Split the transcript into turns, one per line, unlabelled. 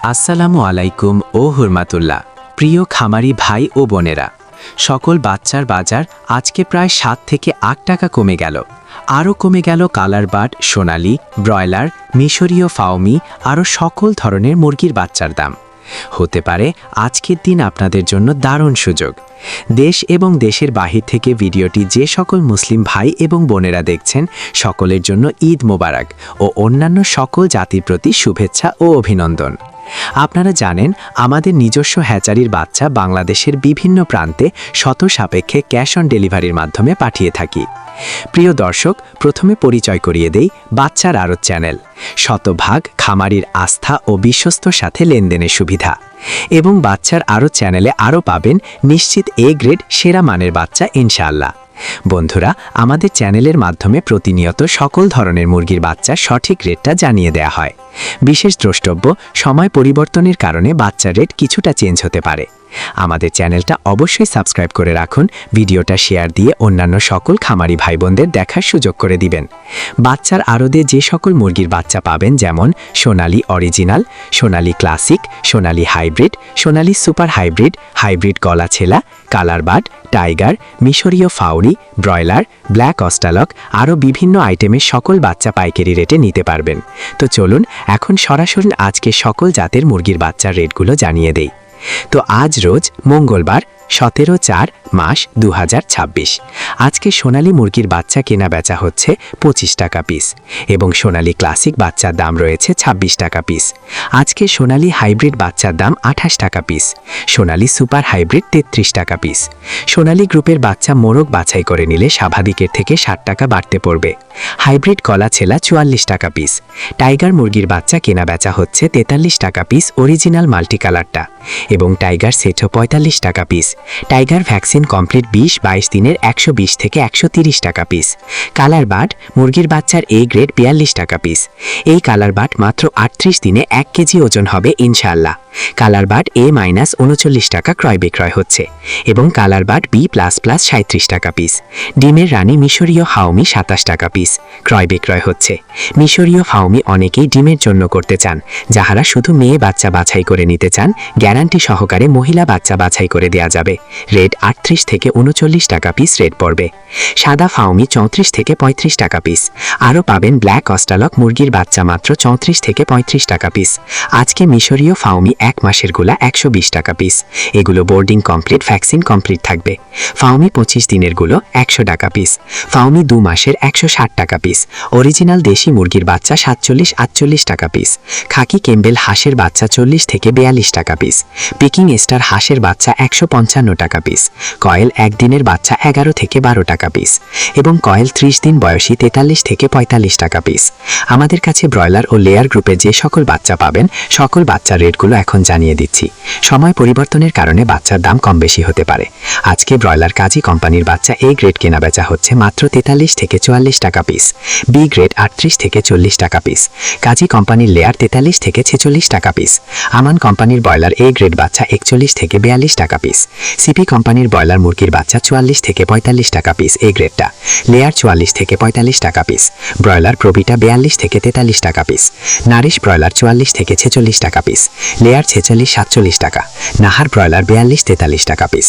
আসসালামু আলাইকুম ও হুরমাতুল্লাহ। প্রিয় খামারি ভাই ও বোনেরা, সকল বাচ্চার বাজার আজকে প্রায় 7 থেকে 8 টাকা কমে গেল। আরও কমে গেল কালার বার্ড, সোনালি, ব্রয়লার, মিশরীয় ফাউমি আরও সকল ধরনের মুরগির বাচ্চার দাম। হতে পারে আজকের দিন আপনাদের জন্য দারুণ সুযোগ। দেশ এবং দেশের বাহির থেকে ভিডিওটি যে সকল মুসলিম ভাই এবং বোনেরা দেখছেন, সকলের জন্য ঈদ মোবারক ও অন্যান্য সকল জাতির প্রতি শুভেচ্ছা ও অভিনন্দন। আপনারা জানেন, আমাদের নিজস্ব হ্যাচারির বাচ্চা বাংলাদেশের বিভিন্ন প্রান্তে শত সাপেক্ষে ক্যাশ অন ডেলিভারির মাধ্যমে পাঠিয়ে থাকি। প্রিয় দর্শক, প্রথমে পরিচয় করিয়ে দেই বাচ্চার আড়ত চ্যানেল, শতভাগ খামারির আস্থা ও বিশ্বস্তর সাথে লেনদেনের সুবিধা। এবং বাচ্চার আড়ত চ্যানেলে আরও পাবেন নিশ্চিত এ গ্রেড সেরা মানের বাচ্চা ইনশাআল্লাহ। বন্ধুরা, আমাদের চ্যানেলের মাধ্যমে প্রতিনিয়ত সকল ধরনের মুরগির বাচ্চা সঠিক রেটটা জানিয়ে দেয়া হয়। বিশেষ দ্রষ্টব্য, সময় পরিবর্তনের কারণে বাচ্চার রেট কিছুটা চেঞ্জ হতে পারে। আমাদের চ্যানেলটা অবশ্যই সাবস্ক্রাইব করে রাখুন, ভিডিওটা শেয়ার দিয়ে অন্যান্য সকল খামারি ভাই বোনদের দেখার সুযোগ করে দিবেন। বাচ্চার আড়তে যে সকল মুরগির বাচ্চা পাবেন, যেমন সোনালি অরিজিনাল, সোনালি ক্লাসিক, সোনালি হাইব্রিড, সোনালি সুপার হাইব্রিড, হাইব্রিড গলা ছেলা, কালার বার্ড, টাইগার, মিশরীয় ফাউরি, ব্রয়লার, ব্ল্যাক অস্টালক আরও বিভিন্ন আইটেমের সকল বাচ্চা পাইকারি রেটে নিতে পারবেন। তো চলুন এখন সরাসরি আজকে সকল জাতের মুরগির বাচ্চার রেটগুলো জানিয়ে দেই। তো আজ রোজ মঙ্গলবার 17/4/2026। আজকে সোনালী মুরগির বাচ্চা কেনা বেচা হচ্ছে 25 টাকা পিস এবং সোনালী ক্লাসিক বাচ্চার দাম রয়েছে 26 টাকা পিস। আজকে সোনালী হাইব্রিড বাচ্চার দাম 28 টাকা পিস, সোনালী সুপার হাইব্রিড 33 টাকা পিস। সোনালী গ্রুপের বাচ্চা মোরগ বাছাই করে নিলে স্বাভাবিকের থেকে 60 টাকা বাড়তে পড়বে। হাইব্রিড কলা ছেলা 44 টাকা পিস। টাইগার মুরগির বাচ্চা কেনা বেচা হচ্ছে 43 টাকা পিস অরিজিনাল মাল্টি কালারটা, এবং টাইগার সেটও 45 টাকা পিস। টাইগার ভ্যাকসিন কমপ্লিট 20-22 দিনের 120 থেকে 130 টাকা পিস। কালার বার্ড মুরগির বাচ্চার এ গ্রেড 42 টাকা পিস। এই কালার বার্ড মাত্র 38 দিনে 1 কেজি ওজন হবে ইনশাআল্লাহ। কালার বার্ড A-39 টাকা ক্রয় বিক্রয় হচ্ছে, এবং কালার বার্ড B++ 37 টাকা পিস। ডিমের রানী মিশরীয় ফাউমি 27 টাকা পিস ক্রয় বিক্রয় হচ্ছে। মিশরীয় ফাউমি অনেকেই ডিমের জন্য করতে চান, যাহারা শুধু মেয়ে বাচ্চা বাছাই করে নিতে চান, গ্যারান্টি সহকারে মহিলা বাচ্চা বাছাই করে দেয়া যাবে। রেট 38 থেকে 39 টাকা পিস রেট পড়বে। সাদা ফাউমি 34 থেকে 35 টাকা পিস। আরও পাবেন ব্ল্যাক অস্টালক মুরগির বাচ্চা মাত্র 34 থেকে 35 টাকা পিস। আজকে মিশরীয় ফাউমি 1 মাসের গুলা 120 টাকা পিস। এগুলো বোর্ডিং কমপ্লিট, ভ্যাকসিন কমপ্লিট থাকবে। ফাউমি 25 দিনের গুলো 100 টাকা পিস। ফাউমি 2 মাসের 160 টাকা পিস। অরিজিনাল দেশি মুরগির বাচ্চা 47-48 টাকা পিস। খাকি কেম্বেল হাঁসের বাচ্চা 40 থেকে 42 টাকা পিস। পিকিং স্টার হাঁসের বাচ্চা 155 টাকা পিস। কয়েল 1 দিনের বাচ্চা 11 থেকে 12 টাকা পিস, এবং কয়েল 30 দিন বয়সী 43 থেকে 45 টাকা পিস। আমাদের কাছে ব্রয়লার ও লেয়ার গ্রুপে যে সকল বাচ্চা পাবেন, সকল বাচ্চার রেটগুলো এখন জানিয়ে দিচ্ছি। সময় পরিবর্তনের কারণে বাচ্চার দাম কম বেশি হতে পারে। আজকে ব্রয়লার কাজী কোম্পানির বাচ্চা এ গ্রেড কেনা বেচা হচ্ছে মাত্র 43 থেকে 44 টাকা পিস। বি গ্রেড 38 থেকে 40 টাকা পিস। কাজী কোম্পানির লেয়ার 43 থেকে 46 টাকা পিস। আমান কোম্পানির ব্রয়লার এ গ্রেড বাচ্চা 41 থেকে 42 টাকা পিস। সিপি কোম্পানির ব্রয়লার মুরগির বাচ্চা 44 থেকে 45 টাকা পিস এ গ্রেডটা। লেয়ার 44 থেকে 45 টাকা পিস। ব্রয়লার প্রবিটা 42 থেকে 43 টাকা পিস। নারিশ ব্রয়লার 44 থেকে 46 টাকা পিস। লেয়ার 46-47 টাকা। নাহার ব্রয়লার 42-43 টাকা পিস।